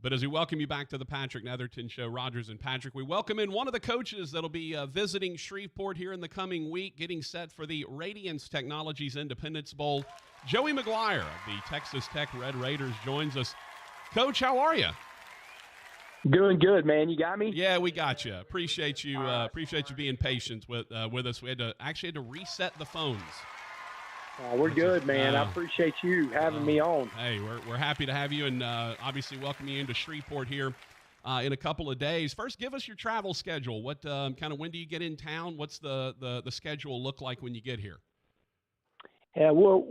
But as we welcome you back to the Patrick Netherton Show, Rogers and Patrick, we welcome in one of the coaches that'll be visiting Shreveport here in the coming week, getting set for the Radiance Technologies Independence Bowl. Joey McGuire of the Texas Tech Red Raiders joins us. Coach, how are you? Doing good, man. You got me? Yeah, we got you. Appreciate you being patient with us. We had to reset the phones. We're good, man. I appreciate you having me on. Hey, we're happy to have you, and obviously welcome you into Shreveport here in a couple of days. First, give us your travel schedule. What when do you get in town? What's the schedule look like when you get here? Yeah, well,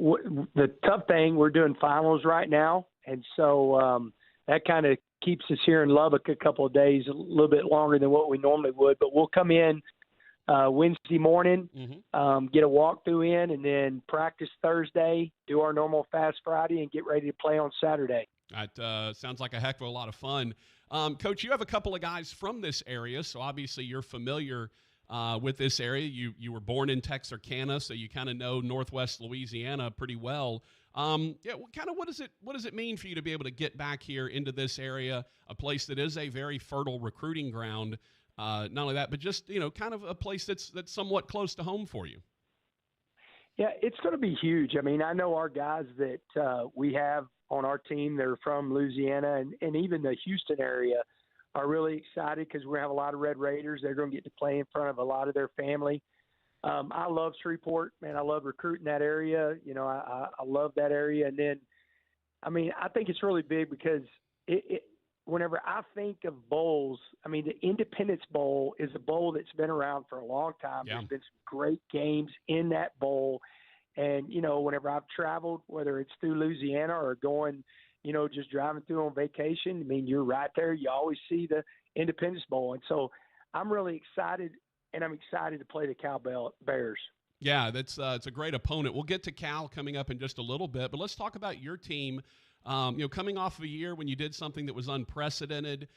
the tough thing, we're doing finals right now, and so that kind of keeps us here in Lubbock a couple of days, a little bit longer than what we normally would. But we'll come in Wednesday morning, get a walkthrough in, and then practice Thursday, do our normal fast Friday, and get ready to play on Saturday. That sounds like a heck of a lot of fun. Coach, you have a couple of guys from this area, so obviously you're familiar with this area. You were born in Texarkana, so you kind of know Northwest Louisiana pretty well. What does it mean for you to be able to get back here into this area, a place that is a very fertile recruiting ground? Not only that, but just, kind of a place that's somewhat close to home for you. Yeah, it's going to be huge. I mean, I know our guys that we have on our team that are from Louisiana and even the Houston area are really excited because we're going to have a lot of Red Raiders. They're going to get to play in front of a lot of their family. I love Shreveport, man. I love recruiting that area. I love that area. And then, I mean, I think it's really big because whenever I think of bowls, I mean, the Independence Bowl is a bowl that's been around for a long time. Yeah. There's been some great games in that bowl. And, whenever I've traveled, whether it's through Louisiana or going, just driving through on vacation, I mean, you're right there. You always see the Independence Bowl. And so I'm really excited, and I'm excited to play the Cal Bears. Yeah, it's a great opponent. We'll get to Cal coming up in just a little bit, but let's talk about your team. Coming off of a year when you did something that was unprecedented,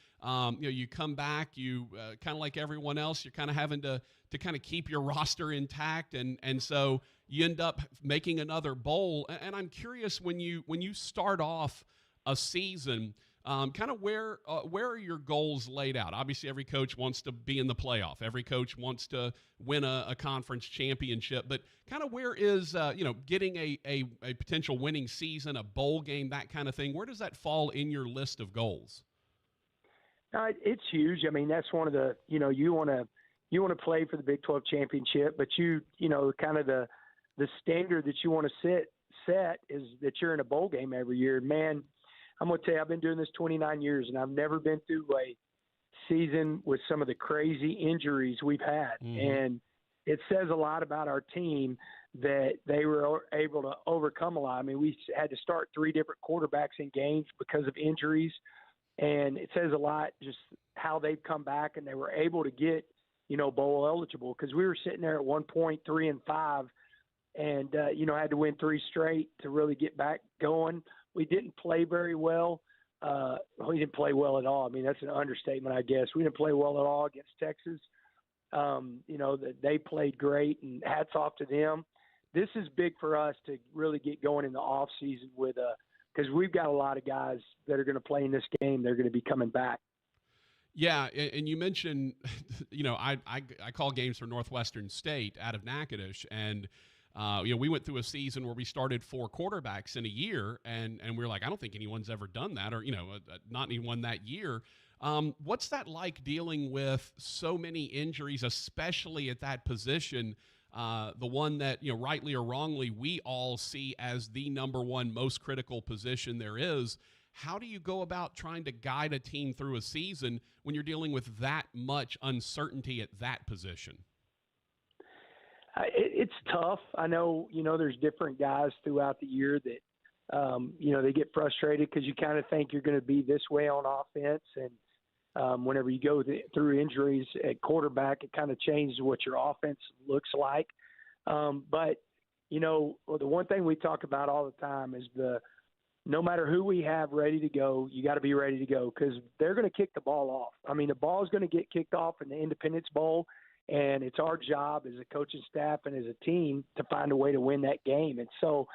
you come back, you kind of like everyone else, you're kind of having to kind of keep your roster intact, and so you end up making another bowl. And I'm curious, when you start off a season, kind of where are your goals laid out? Obviously, every coach wants to be in the playoff. Every coach wants to win a conference championship. But kind of where is, getting a potential winning season, a bowl game, that kind of thing, where does that fall in your list of goals? It's huge. I mean, that's one of the, you want to play for the Big 12 championship, but kind of the standard that you want to set is that you're in a bowl game every year. Man, I'm going to tell you, I've been doing this 29 years, and I've never been through a season with some of the crazy injuries we've had. And it says a lot about our team that they were able to overcome a lot. I mean, we had to start 3 different quarterbacks in games because of injuries, and it says a lot just how they've come back, and they were able to get, bowl eligible, because we were sitting there at one point 3-5 and, had to win 3 straight to really get back going. We didn't play very well. We didn't play well at all. I mean, that's an understatement, I guess. We didn't play well at all against Texas. They played great, and hats off to them. This is big for us to really get going in the off season because we've got a lot of guys that are going to play in this game. They're going to be coming back. Yeah, and you mentioned, I call games for Northwestern State out of Natchitoches, and we went through a season where we started 4 quarterbacks in a year, and we were like, I don't think anyone's ever done that, or, not anyone that year. What's that like, dealing with so many injuries, especially at that position, the one that, rightly or wrongly, we all see as the number one most critical position there is? How do you go about trying to guide a team through a season when you're dealing with that much uncertainty at that position? It's tough. I know, there's different guys throughout the year that, they get frustrated because you kind of think you're going to be this way on offense. And whenever you go through injuries at quarterback, it kind of changes what your offense looks like. But, the one thing we talk about all the time is no matter who we have ready to go, you got to be ready to go, because they're going to kick the ball off. I mean, the ball is going to get kicked off in the Independence Bowl, and it's our job as a coaching staff and as a team to find a way to win that game. And so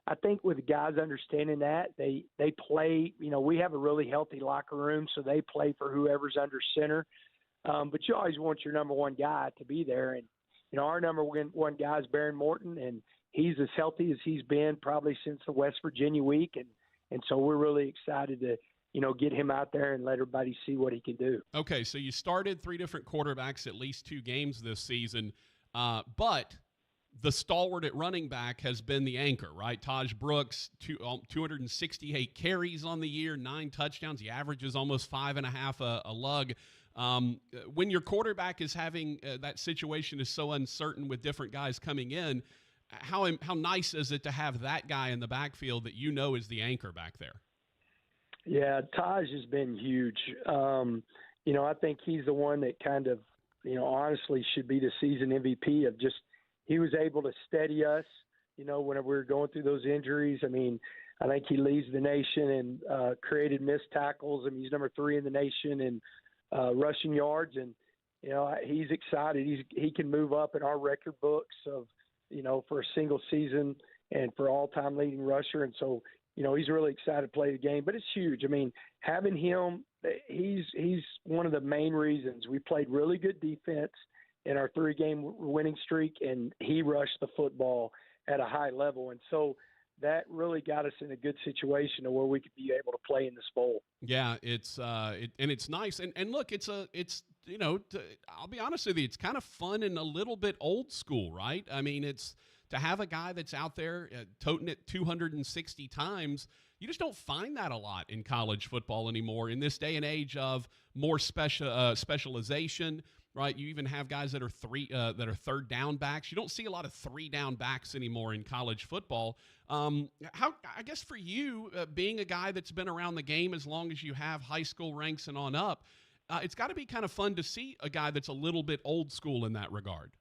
I think with the guys understanding that, they play, we have a really healthy locker room, so they play for whoever's under center. But you always want your number one guy to be there. And, our number one guy is Baron Morton, and he's as healthy as he's been probably since the West Virginia week. And so we're really excited to, get him out there and let everybody see what he can do. Okay, so you started 3 different quarterbacks, at least 2 games this season, but the stalwart at running back has been the anchor, right? Taj Brooks, 268 carries on the year, 9 touchdowns. He averages almost 5.5 a lug. When your quarterback is having that situation is so uncertain with different guys coming in, how nice is it to have that guy in the backfield that is the anchor back there? Yeah, Taj has been huge. I think he's the one that kind of, honestly should be the season MVP of just he was able to steady us, whenever we were going through those injuries. I mean, I think he leads the nation in created missed tackles. I mean, he's number 3 in the nation in rushing yards. And, he's excited. He can move up in our record books of, for a single season and for all-time leading rusher. And so, he's really excited to play the game. But it's huge. I mean, having him, he's one of the main reasons we played really good defense in our 3-game winning streak, and he rushed the football at a high level. And so that really got us in a good situation to where we could be able to play in this bowl. Yeah, it's it's nice. And look, I'll be honest with you, it's kind of fun and a little bit old school, right? I mean, it's to have a guy that's out there toting it 260 times. You just don't find that a lot in college football anymore in this day and age of more specialization. Right, you even have guys that are third down backs. You don't see a lot of 3-down backs anymore in college football. I guess for you, being a guy that's been around the game as long as you have, high school ranks and on up, it's got to be kind of fun to see a guy that's a little bit old school in that regard.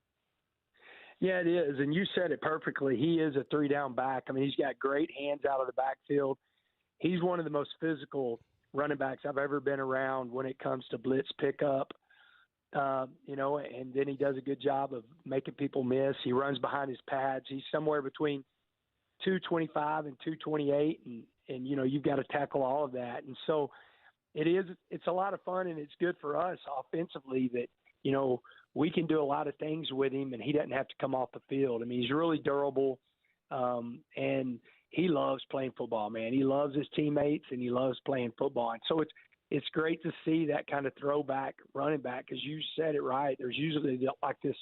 Yeah, it is, and you said it perfectly. He is a 3-down back. I mean, he's got great hands out of the backfield. He's one of the most physical running backs I've ever been around when it comes to blitz pickup. And then he does a good job of making people miss. He runs behind his pads. He's somewhere between 225 and 228, and you've got to tackle all of that. And so it's a lot of fun, and it's good for us offensively that, we can do a lot of things with him, and he doesn't have to come off the field. I mean, he's really durable, and he loves playing football, man. He loves his teammates, and he loves playing football. And so it's great to see that kind of throwback running back, because you said it right. There's usually like this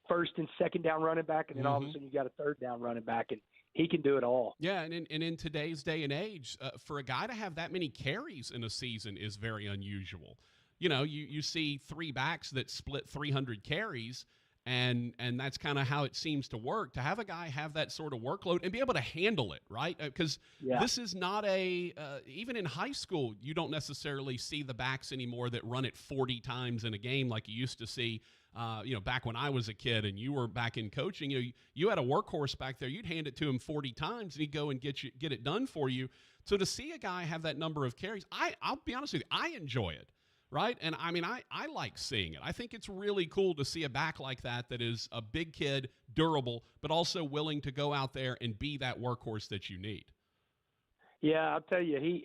first and second down running back, and then all of a sudden you got a third down running back, and he can do it all. Yeah, and in today's day and age, for a guy to have that many carries in a season is very unusual. You see 3 backs that split 300 carries, and that's kind of how it seems to work. To have a guy have that sort of workload and be able to handle it, right? Because this is not even in high school, you don't necessarily see the backs anymore that run it 40 times in a game like you used to see, back when I was a kid and you were back in coaching. You had a workhorse back there. You'd hand it to him 40 times and he'd go and get it done for you. So to see a guy have that number of carries, I'll be honest with you, I enjoy it. Right? And I mean, I like seeing it. I think it's really cool to see a back like that is a big kid, durable, but also willing to go out there and be that workhorse that you need. Yeah, I'll tell you,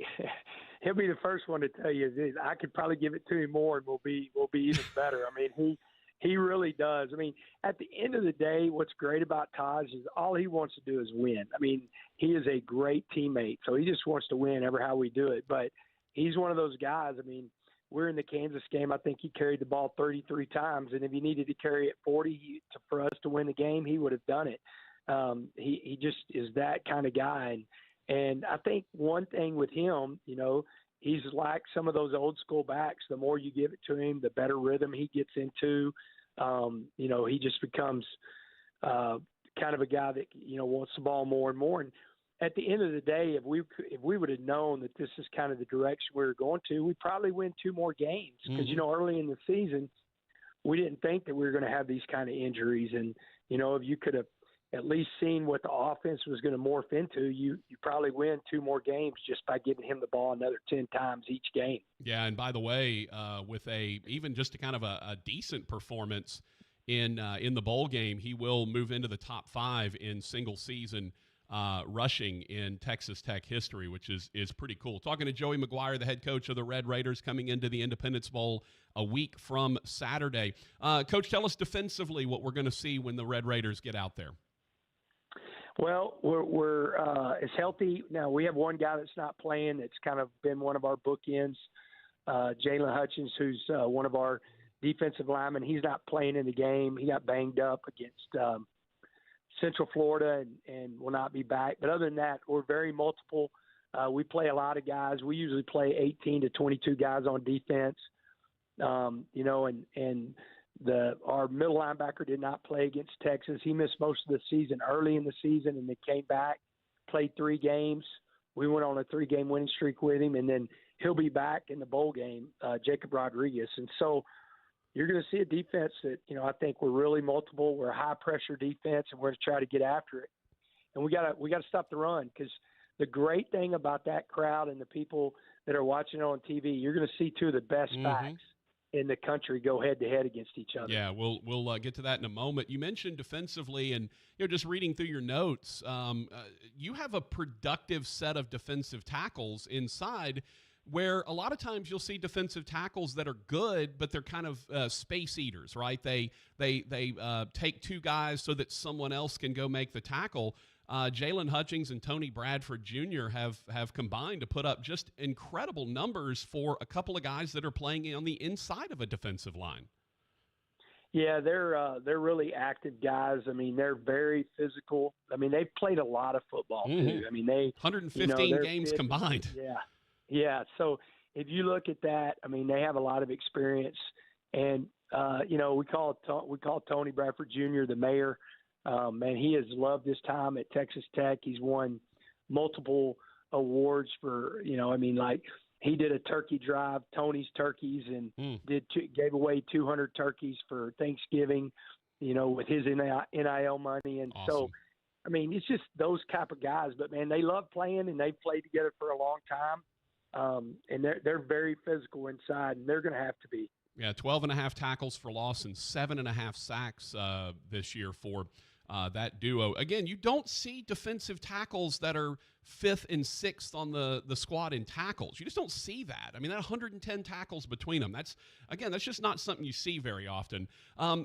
he'll be the first one to tell you this. I could probably give it to him more, and we'll be even better. I mean, he really does. I mean, at the end of the day, what's great about Taj is all he wants to do is win. I mean, he is a great teammate, so he just wants to win ever how we do it. But he's one of those guys. I mean, we're in the Kansas game. I think he carried the ball 33 times, and if he needed to carry it 40 for us to win the game, he would have done it. He just is that kind of guy. And I think one thing with him, he's like some of those old school backs. The more you give it to him, the better rhythm he gets into. He just becomes kind of a guy that, wants the ball more and more. And at the end of the day, if we would have known that this is kind of the direction we were going to, we'd probably win 2 more games. Because, early in the season, we didn't think that we were going to have these kind of injuries. And, if you could have at least seen what the offense was going to morph into, you probably win 2 more games just by giving him the ball another 10 times each game. Yeah, and by the way, with even just a kind of a decent performance in the bowl game, he will move into the top 5 in single season rushing in Texas Tech history, which is pretty cool. Talking to Joey McGuire, the head coach of the Red Raiders, coming into the Independence Bowl a week from Saturday. Coach, tell us defensively what we're going to see when the Red Raiders get out there. Well, we're as healthy now. We have one guy that's not playing. It's kind of been one of our bookends, Jalen Hutchins, who's one of our defensive linemen. He's not playing in the game. He got banged up against Central Florida and will not be back. But other than that, we're very multiple. We play a lot of guys. We usually play 18 to 22 guys on defense. And our middle linebacker did not play against Texas. He missed most of the season early in the season and then came back, played 3 games. We went on a 3-game winning streak with him, and then he'll be back in the bowl game, Jacob Rodriguez. And so you're going to see a defense that, I think we're really multiple. We're a high-pressure defense, and we're going to try to get after it. And we got to stop the run, because the great thing about that crowd and the people that are watching on TV, you're going to see 2 of the best backs in the country go head-to-head against each other. Yeah, we'll get to that in a moment. You mentioned defensively, and just reading through your notes, you have a productive set of defensive tackles inside, where a lot of times you'll see defensive tackles that are good, but they're kind of space eaters, right? They take 2 guys so that someone else can go make the tackle. Jalen Hutchins and Tony Bradford Jr. have combined to put up just incredible numbers for a couple of guys that are playing on the inside of a defensive line. Yeah, they're really active guys. I mean, they're very physical. I mean, they've played a lot of football too. I mean, 115 games combined. Yeah. So if you look at that, I mean, they have a lot of experience, and we call Tony Bradford Jr. the mayor. Man, he has loved his time at Texas Tech. He's won multiple awards for, like he did a turkey drive, Tony's Turkeys, and gave away 200 turkeys for Thanksgiving, with his NIL money. And awesome. So, I mean, it's just those type of guys. But, man, they love playing, and they've played together for a long time. And they're very physical inside, and they're going to have to be. Yeah, 12.5 tackles for loss and 7.5 sacks this year for that duo. Again, you don't see defensive tackles that are 5th and 6th on the squad in tackles. You just don't see that. I mean, that 110 tackles between them. That's just not something you see very often.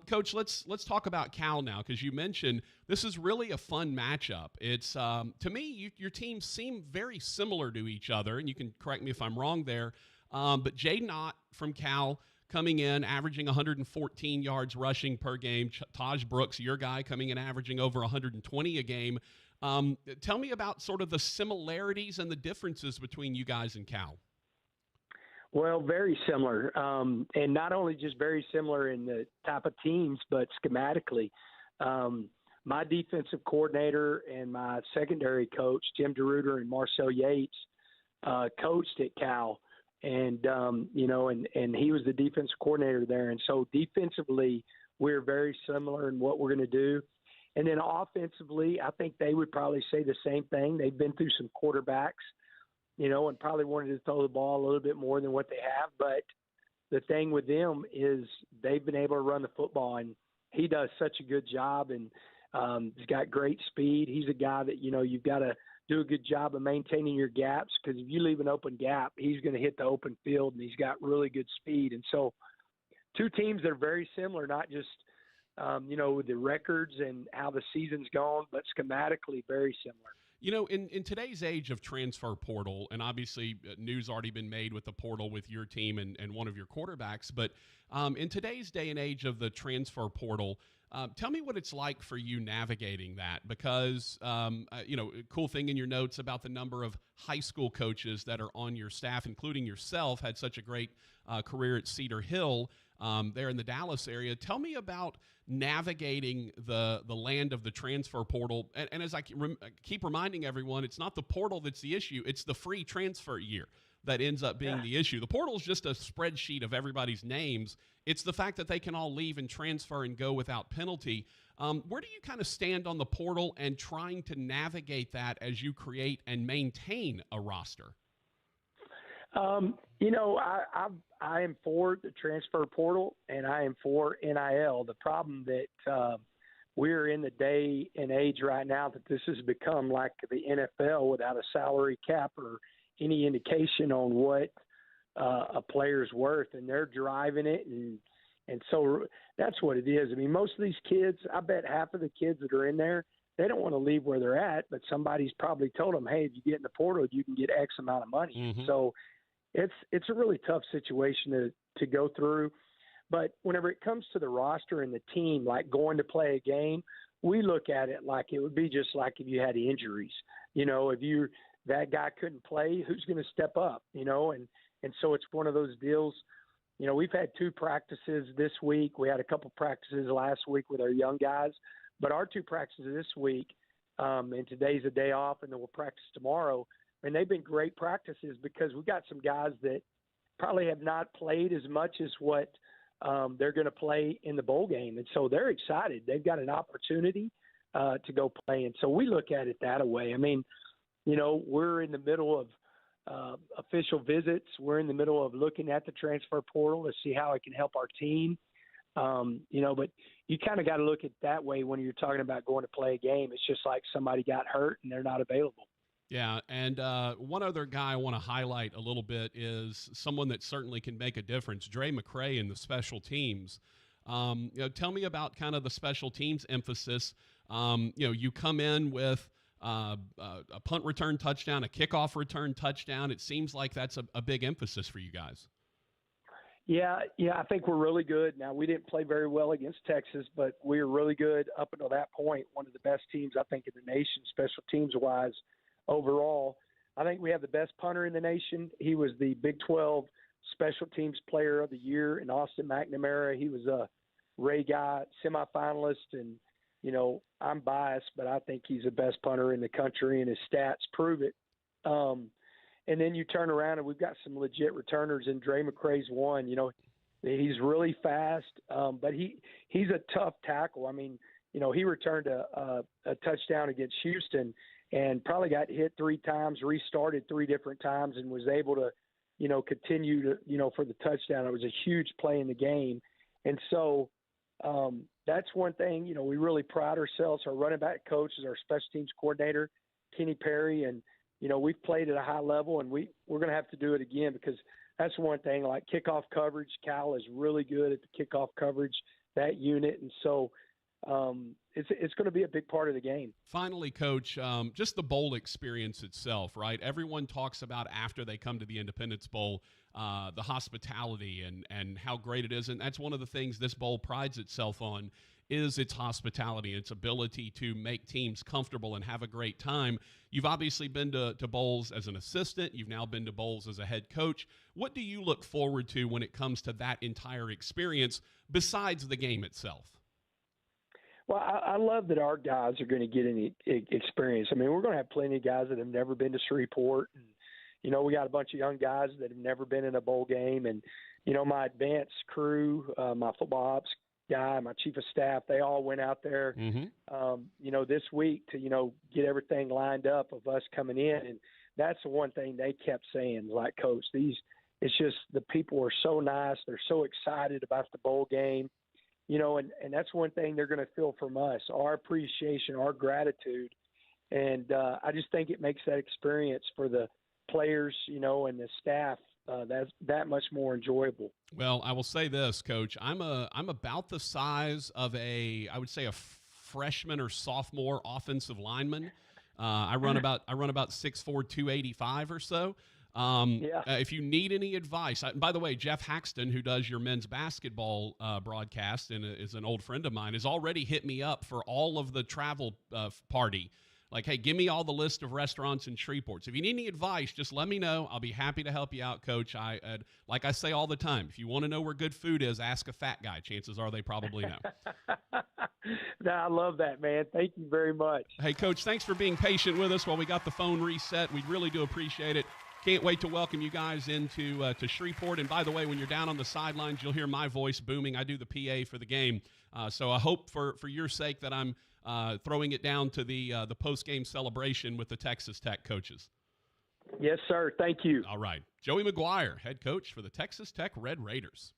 Coach, let's talk about Cal now, because you mentioned this is really a fun matchup. It's to me, your teams seem very similar to each other, and you can correct me if I'm wrong there. But Jay Knott from Cal coming in, averaging 114 yards rushing per game. Taj Brooks, your guy, coming in, averaging over 120 a game. Tell me about sort of the similarities and the differences between you guys and Cal. Well, very similar. And not only just very similar in the type of teams, but schematically. My defensive coordinator and my secondary coach, Jim DeRuiter and Marcel Yates, coached at Cal. And, and he was the defensive coordinator there. And so defensively, we're very similar in what we're going to do. And then offensively, I think they would probably say the same thing. They've been through some quarterbacks, and probably wanted to throw the ball a little bit more than what they have. But the thing with them is they've been able to run the football, and he does such a good job. And he's got great speed. He's a guy that, you've got to do a good job of maintaining your gaps, because if you leave an open gap, he's going to hit the open field, and he's got really good speed. And so 2 teams that are very similar, not just, with the records and how the season's gone, but schematically very similar. In today's age of transfer portal, and obviously news already been made with the portal with your team and one of your quarterbacks, but in today's day and age of the transfer portal, tell me what it's like for you navigating that, because, cool thing in your notes about the number of high school coaches that are on your staff, including yourself, had such a great career at Cedar Hill there in the Dallas area. Tell me about navigating the land of the transfer portal. And as I keep reminding everyone, it's not the portal that's the issue. It's the free transfer year that ends up being the issue. The portal is just a spreadsheet of everybody's names. It's the fact that they can all leave and transfer and go without penalty. Where do you kind of stand on the portal and trying to navigate that as you create and maintain a roster? I am for the transfer portal, and I am for NIL. The problem that we're in the day and age right now that this has become like the NFL without a salary cap or any indication on what a player's worth, and they're driving it, and so that's what it is. I mean, most of these kids, I bet half of the kids that are in there, they don't want to leave where they're at, but somebody's probably told them, hey, if you get in the portal, you can get X amount of money. Mm-hmm. So it's a really tough situation to go through. But whenever it comes to the roster and the team, like going to play a game, we look at it like it would be just like if you had injuries. You know, if that guy couldn't play, who's going to step up? You know, and so it's one of those deals. You know, we've had 2 practices this week. We had a couple practices last week with our young guys, but our 2 practices this week, and today's a day off, and then we'll practice tomorrow. And they've been great practices because we got some guys that probably have not played as much as what they're going to play in the bowl game. And so they're excited. They've got an opportunity to go play. And so we look at it that way. I mean, you know, we're in the middle of official visits. We're in the middle of looking at the transfer portal to see how it can help our team. You know, but you kind of got to look at it that way when you're talking about going to play a game. It's just like somebody got hurt and they're not available. Yeah, and one other guy I want to highlight a little bit is someone that certainly can make a difference, Dre McCray in the special teams. You know, tell me about kind of the special teams emphasis. You know, you come in with a punt return touchdown, a kickoff return touchdown. It seems like that's a big emphasis for you guys. Yeah, I think we're really good. Now, we didn't play very well against Texas, but we were really good up until that point. One of the best teams, I think, in the nation, special teams-wise, overall. I think we have the best punter in the nation. He was the Big 12 Special Teams Player of the Year in Austin McNamara. He was a Ray Guy semifinalist, and, you know, I'm biased, but I think he's the best punter in the country, and his stats prove it. And then you turn around, and we've got some legit returners, and Dre McCray's one. You know, he's really fast, but he's a tough tackle. I mean, you know, he returned a touchdown against Houston and probably got hit 3 times, restarted 3 different times, and was able to, you know, continue to, you know, for the touchdown. It was a huge play in the game. And so that's one thing, you know, we really pride ourselves. Our running back coach is our special teams coordinator, Kenny Perry, and, you know, we've played at a high level, and we're going to have to do it again because that's one thing. Like kickoff coverage, Cal is really good at the kickoff coverage, that unit. And so it's going to be a big part of the game. Finally, Coach, just the bowl experience itself, right? Everyone talks about after they come to the Independence Bowl, the hospitality and how great it is. And that's one of the things this bowl prides itself on is its hospitality, its ability to make teams comfortable and have a great time. You've obviously been to bowls as an assistant. You've now been to bowls as a head coach. What do you look forward to when it comes to that entire experience besides the game itself? Well, I love that our guys are going to get any experience. I mean, we're going to have plenty of guys that have never been to Shreveport. And, you know, we got a bunch of young guys that have never been in a bowl game. And, you know, my advanced crew, my football ops guy, my chief of staff, they all went out there, you know, this week to, you know, get everything lined up of us coming in. And that's the one thing they kept saying, like, Coach, it's just the people are so nice. They're so excited about the bowl game. You know, and that's one thing they're going to feel from us, our appreciation, our gratitude. And I just think it makes that experience for the players, you know, and the staff that's that much more enjoyable. Well, I will say this, Coach. I'm about the size of I would say a freshman or sophomore offensive lineman. I run about 6'4", 285 or so. If you need any advice, by the way, Jeff Haxton, who does your men's basketball broadcast and is an old friend of mine, has already hit me up for all of the travel party. Like, hey, give me all the list of restaurants in Shreveport. So if you need any advice, just let me know. I'll be happy to help you out, Coach. Like I say all the time, if you want to know where good food is, ask a fat guy. Chances are they probably know. No, I love that, man. Thank you very much. Hey, Coach, thanks for being patient with us while we got the phone reset. We really do appreciate it. Can't wait to welcome you guys into to Shreveport. And by the way, when you're down on the sidelines, you'll hear my voice booming. I do the PA for the game. So I hope for your sake that I'm throwing it down to the post-game celebration with the Texas Tech coaches. Yes, sir. Thank you. All right. Joey McGuire, head coach for the Texas Tech Red Raiders.